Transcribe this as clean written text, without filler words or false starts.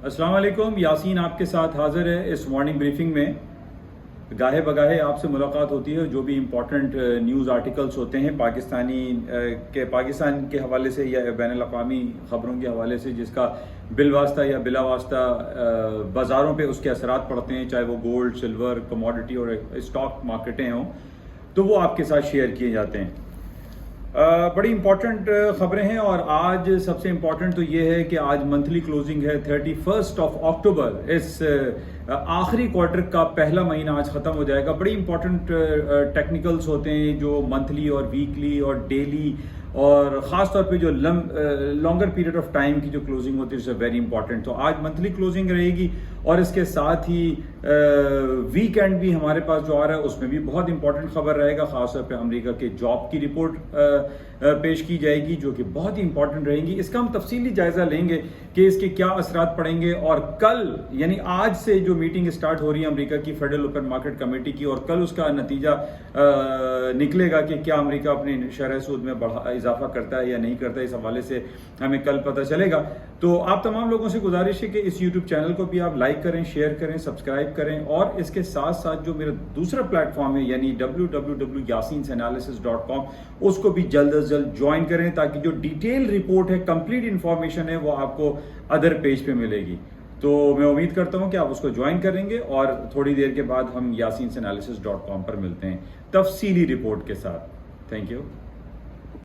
अस्सलाम वालेकुम। यासीन आपके साथ हाजिर है इस मॉर्निंग ब्रीफिंग में। गाहे बगाहे आपसे मुलाकात होती है, जो भी इम्पोर्टेंट न्यूज़ आर्टिकल्स होते हैं पाकिस्तान के हवाले से या बैनुल अक़वामी ख़बरों के हवाले से, जिसका बिलवास्ता या बिलावास्ता बाज़ारों पे उसके असरात पड़ते हैं, चाहे वो गोल्ड, सिल्वर, कमोडिटी और स्टॉक मार्केटें हों, तो वो आपके साथ शेयर किए जाते हैं। बड़ी इंपॉर्टेंट ख़बरें हैं और आज सबसे इम्पॉर्टेंट तो ये है कि आज मंथली क्लोजिंग है 31 अक्टूबर। इस आखिरी क्वार्टर का पहला महीना आज ख़त्म हो जाएगा। बड़ी इंपॉर्टेंट टेक्निकल्स होते हैं जो मंथली और वीकली और डेली और ख़ास तौर पे जो लॉन्गर पीरियड ऑफ टाइम की जो क्लोजिंग होती है इट्स वेरी इंपॉर्टेंट। तो आज मंथली क्लोजिंग रहेगी और इसके साथ ही वीकेंड भी हमारे पास जो आ रहा है उसमें भी बहुत इंपॉर्टेंट खबर रहेगा। ख़ास तौर पे अमेरिका के जॉब की रिपोर्ट पेश की जाएगी जो कि बहुत ही इंपॉर्टेंट रहेंगी। इसका हम तफसीली जायज़ा लेंगे कि इसके क्या असरात पड़ेंगे। और कल यानी आज से जो मीटिंग स्टार्ट हो रही है अमेरिका की फेडरल ओपन मार्केट कमेटी की, और कल उसका नतीजा निकलेगा कि क्या अमेरिका अपनी शरह सूद में इजाफा करता है या नहीं करता है। इस हवाले से हमें कल पता चलेगा। तो आप तमाम लोगों से गुजारिश है कि इस यूट्यूब चैनल को भी आप लाइक करें, शेयर करें, सब्सक्राइब करें, और इसके साथ साथ जो मेरा दूसरा प्लेटफॉर्म है यानी www.yasinanalysis.com उसको भी जल्द अज जल्द ज्वाइन करें, ताकि जो डिटेल रिपोर्ट है, कंप्लीट इंफॉर्मेशन है, वो आपको अदर पेज पे मिलेगी। तो मैं उम्मीद करता हूं कि आप उसको ज्वाइन करेंगे और थोड़ी देर के बाद हम yasinanalysis.com पर मिलते हैं तफसीली रिपोर्ट के साथ। Thank you.